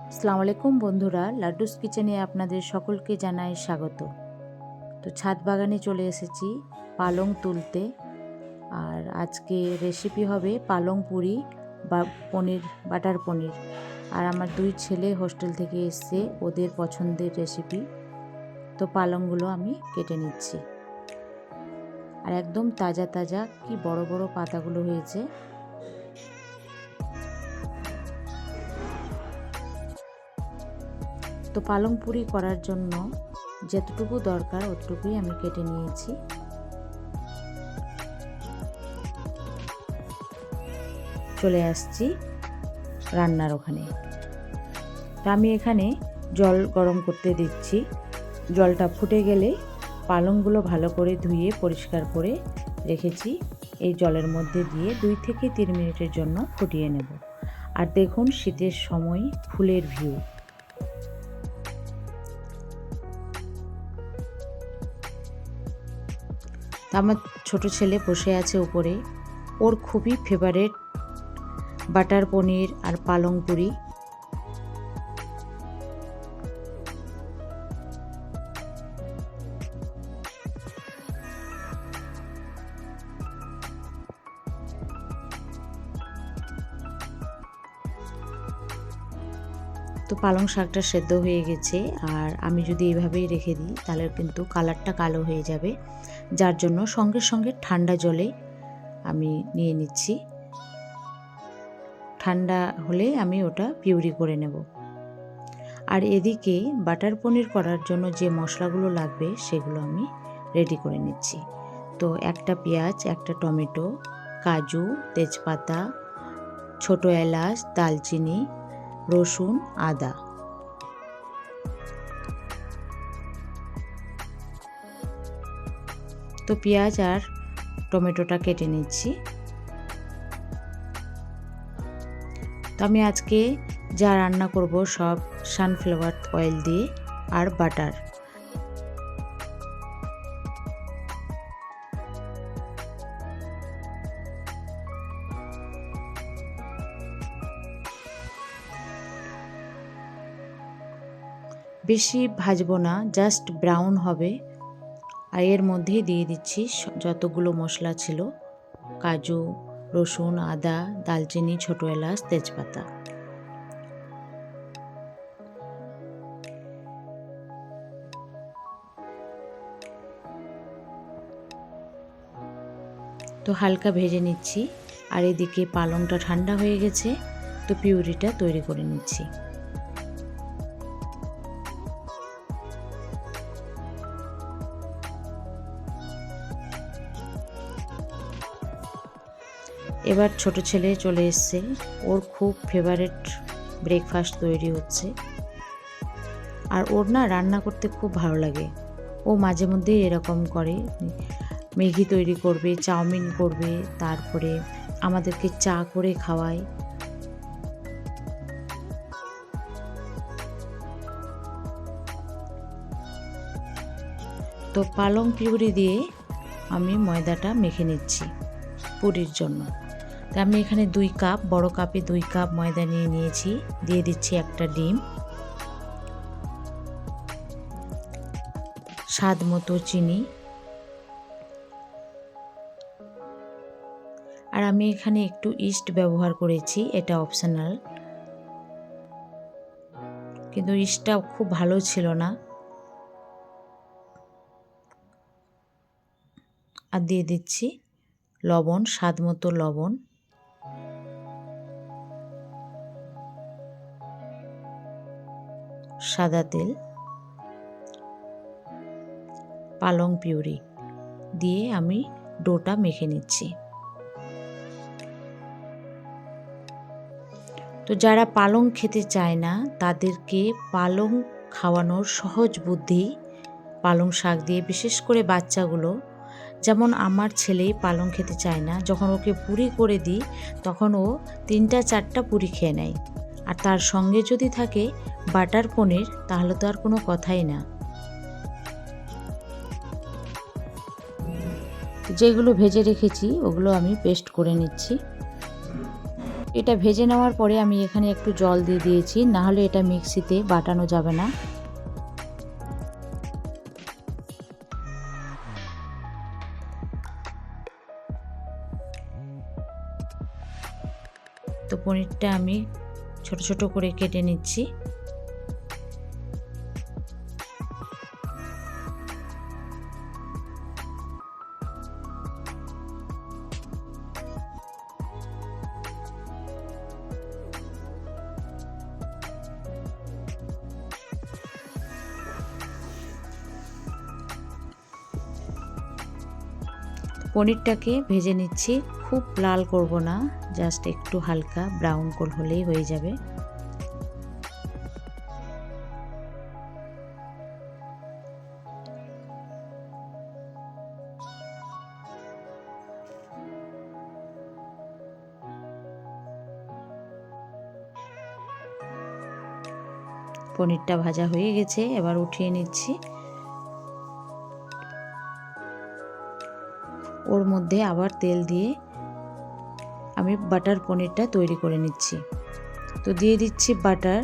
আসসালামু আলাইকুম বন্ধুরা, লাড্ডুস কিচেনে আপনাদের সকলকে জানাই স্বাগত। তো ছাদ বাগানে চলে এসেছি পালং তুলতে। আর আজকে রেসিপি হবে পালং পুরি বা পনির, বাটার পনির। আর আমার দুই ছেলে হোস্টেল থেকে এসছে, ওদের পছন্দের রেসিপি। তো পালংগুলো আমি কেটে নিচ্ছি। আর একদম তাজা তাজা, কি বড় বড় পাতাগুলো হয়েছে। তো পালং পুরি করার জন্য যতটুকু দরকার অতটুকুই আমি কেটে নিয়েছি। চলে আসছি রান্নার ওখানে। তা আমি এখানে জল গরম করতে দিচ্ছি। জলটা ফুটে গেলে পালংগুলো ভালো করে ধুয়ে পরিষ্কার করে রেখেছি এই জলের মধ্যে দিয়ে 2 থেকে 3 মিনিটের জন্য ফুটিয়ে নেব। আর দেখুন শীতের সময় ফুলের ভিউ। তা আমার ছোট ছেলে বসে আছে উপরে, ওর খুবই ফেভারেট বাটার পনির আর পালং পুরি। তো পালং শাকটা সেদ্ধ হয়ে গেছে, আর আমি যদি এইভাবেই রেখে দিই তাহলে কিন্তু কালারটা কালো হয়ে যাবে, যার জন্য সঙ্গে সঙ্গে ঠান্ডা জলে আমি নিয়ে নিচ্ছি। ঠান্ডা হলে আমি ওটা পিউরি করে নেব। আর এদিকে বাটার পনির করার জন্য যে মশলাগুলো লাগবে সেগুলো আমি রেডি করে নিচ্ছি। তো একটা পেঁয়াজ, একটা টমেটো, কাজু, তেজপাতা, ছোটো এলাচ, দালচিনি, রসুন, আদা। তো পেঁয়াজ আর টমেটোটা কেটে নিচ্ছি। তো আমি আজকে যা রান্না করব সব সানফ্লাওয়ার অয়েল দিয়ে আর বাটার। বেশি ভাজবো না, জাস্ট ব্রাউন হবে। আর এর মধ্যেই দিয়ে দিচ্ছি যতগুলো মশলা ছিল, কাজু, রসুন, আদা, দালচিনি, ছোটো এলাচ, তেজপাতা। তো হালকা ভেজে নিচ্ছি। আর এদিকে পালংটা ঠান্ডা হয়ে গেছে, তো পিউরিটা তৈরি করে নিচ্ছি। এবার ছোট ছেলে চলে এসছে, ওর খুব ফেভারিট ব্রেকফাস্ট তৈরি হচ্ছে। আর ওর না রান্না করতে খুব ভালো লাগে। ও মাঝে মধ্যেই এরকম করে, ম্যাগি তৈরি করবে, চাউমিন করবে, তারপরে আমাদেরকে চা করে খাওয়ায়। তো পালং পিউরি দিয়ে আমি ময়দাটা মেখে নিচ্ছি পুরির জন্য। তো আমি এখানে 2 কাপ, বড় কাপে 2 কাপ ময়দা নিয়ে নিয়েছি। দিয়ে দিচ্ছি একটা ডিম, স্বাদ মতো চিনি। আর আমি এখানে একটু ইস্ট ব্যবহার করেছি, এটা অপশনাল, কিন্তু ইস্টটা খুব ভালো ছিল না। আর দিয়ে দিচ্ছি লবণ, স্বাদ মতো লবণ। সাদা তেল, পালং পিউরি দিয়ে আমি ডোটা মেখে নিচ্ছি। তো যারা পালং খেতে চায় না তাদেরকে পালং খাওয়ানোর সহজ বুদ্ধি পালং শাক দিয়ে, বিশেষ করে বাচ্চাগুলো, যেমন আমার ছেলেই পালং খেতে চায় না, যখন ওকে পুরি করে দিই তখন ও 3-4টা পুরি খেয়ে নেয়। আর তার সঙ্গে যদি থাকে বাটার পনির তাহলে তো আর কোনো কথাই না। যেগুলো ভেজে রেখেছি ওগুলো আমি পেস্ট করে নিচ্ছি। এটা ভেজে নেওয়ার পরে আমি এখানে একটু জল দিয়ে দিয়েছি, না হলে এটা মিক্সিতে বাটানো যাবে না। তো পনিরটা আমি ছোট ছোট করে কেটে নিচ্ছি। পনিরটাকে ভেজে নিচ্ছি, খুব লাল করব না, জাস্ট একটু হালকা ব্রাউন কালার হলেই হয়ে যাবে। পনিরটা ভাজা হয়ে গেছে, এবার উঠিয়ে নিচ্ছি। ওর মধ্যে আবার তেল দিয়ে আমি বাটার পনিরটা তৈরি করে নিচ্ছি। তো দিয়ে দিচ্ছি বাটার।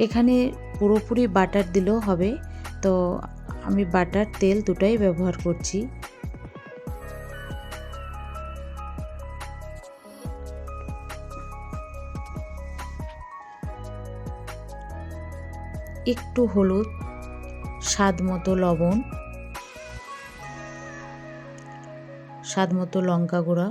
এখানে পুরোপুরি বাটার দিলেও হবে, তো আমি বাটার তেল দুটাই ব্যবহার করছি। একটু হলুদ, স্বাদ মতো লবণ, স্বাদ মতো লঙ্কা গুঁড়া,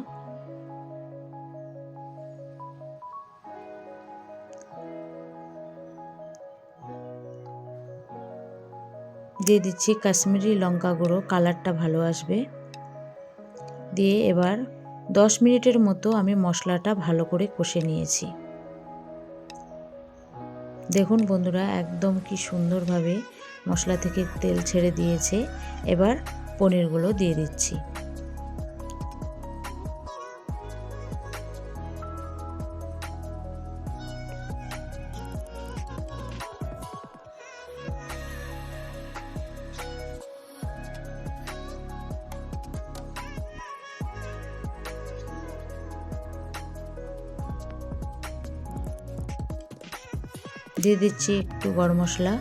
দিয়ে দিচ্ছি কাশ্মীরি লঙ্কা গুঁড়ো, কালারটা ভালো আসবে। দিয়ে এবার 10 মিনিটের মতো আমি মশলাটা ভালো করে কষে নিয়েছি। দেখুন বন্ধুরা, একদম কি সুন্দরভাবে মশলা থেকে তেল ছেড়ে দিয়েছে। এবার পনিরগুলো দিয়ে দিচ্ছি। দিয়ে দিচ্ছি একটু গরম মশলা,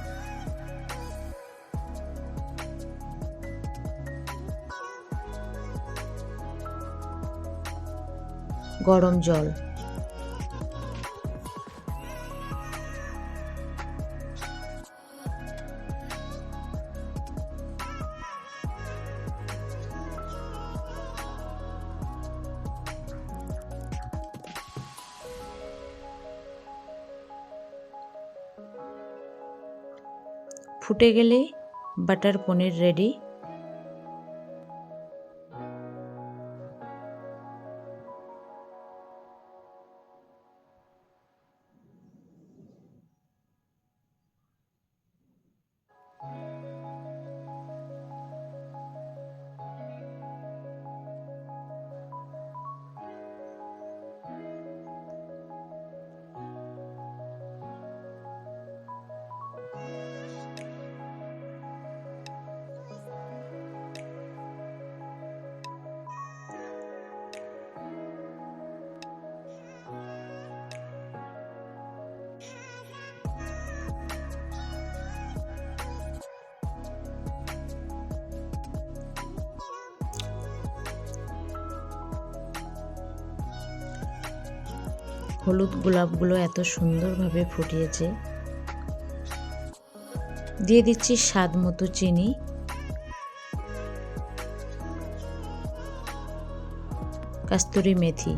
গরম জল, ফুটে গেলে বাটার পনির রেডি। হলুদ গোলাপগুলো এত সুন্দরভাবে ফুটিয়েছে। দিয়ে দিচ্ছি স্বাদ মতো চিনি, কস্তুরি মেথি,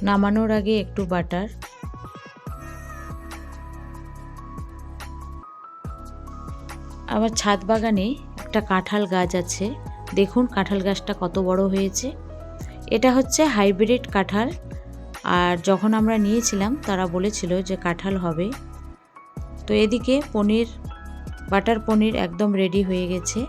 নামানোর আগে একটু বাটার। আমার ছাদ বাগানে একটা কাঁঠাল গাছ আছে, দেখুন কাঁঠাল গাছটা কত বড় হয়েছে। এটা হচ্ছে হাইব্রিড কাঁঠাল, আর যখন আমরা নিয়েছিলাম তারা বলেছিল যে কাঁঠাল হবে। তো এদিকে পনির, বাটার পনির একদম রেডি হয়ে গেছে।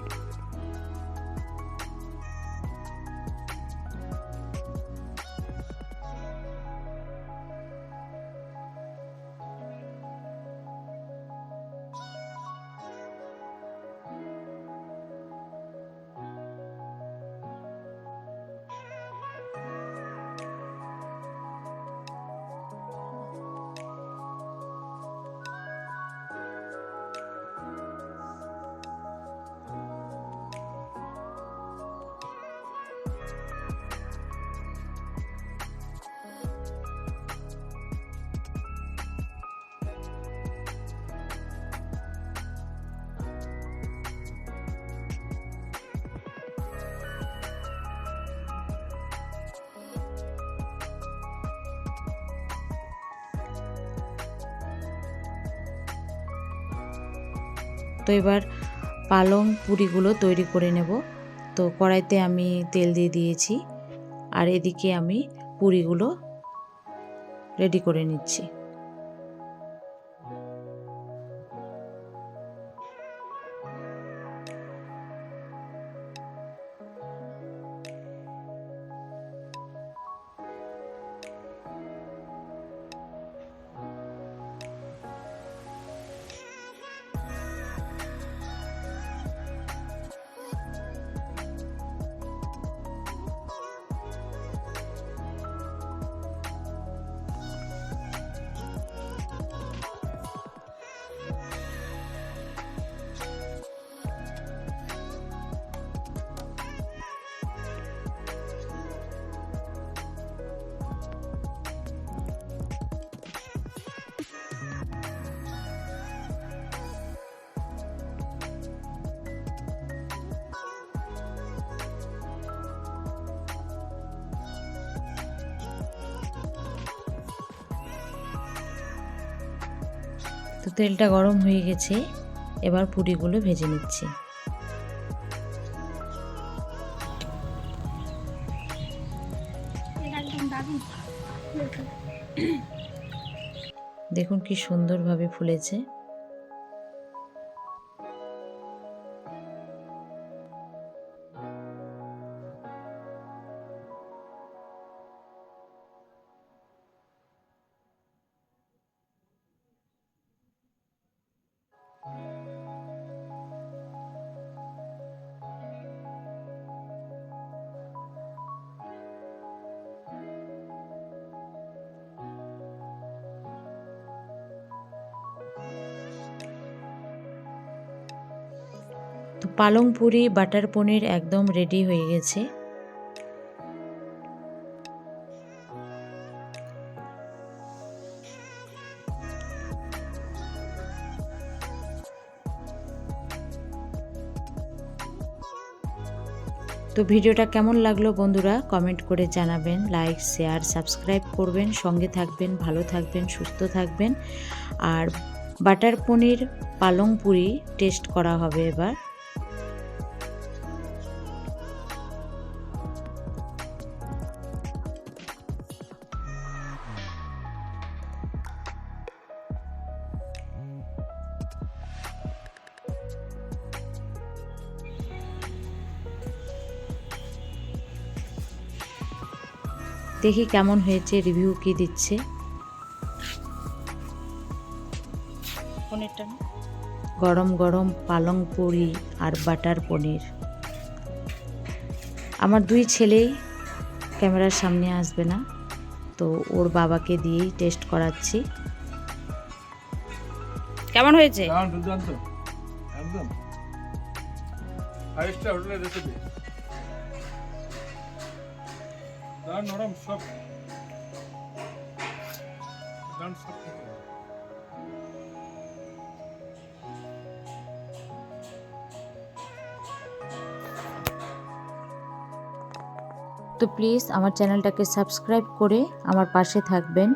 তো এবার পালং পুরিগুলো তৈরি করে নেব। তো কড়াইতে আমি তেল দিয়ে দিয়েছি, আর এদিকে আমি পুরিগুলো রেডি করে নিচ্ছি। তো তেলটা গরম হয়ে গেছে, এবার পুরিগুলো ভেজে নিচ্ছি। দেখুন কি সুন্দরভাবে ফুলেছে। তো পালং পুরি বাটার পনির একদম রেডি হয়ে গেছে। তো ভিডিওটা কেমন লাগলো বন্ধুরা কমেন্ট করে জানাবেন, লাইক শেয়ার সাবস্ক্রাইব করবেন, সঙ্গে থাকবেন, ভালো থাকবেন, সুস্থ থাকবেন। আর বাটার পনির পালং পুরি টেস্ট করা হবে এবার। দেখি কেমন হয়েছে, রিভিউ কি দিচ্ছে। গরম গরম পালং পুরি আর বাটার পনির। আমার দুই ছেলেই ক্যামেরার সামনে আসবে না, তো ওর বাবাকে দিয়েই টেস্ট করাচ্ছি। কেমন হয়েছে? একদম 5 স্টার হোটেলের রেসিপি। নরম সব তো প্লিজ আমার চ্যানেলটাকে সাবস্ক্রাইব করে আমার পাশে থাকবেন।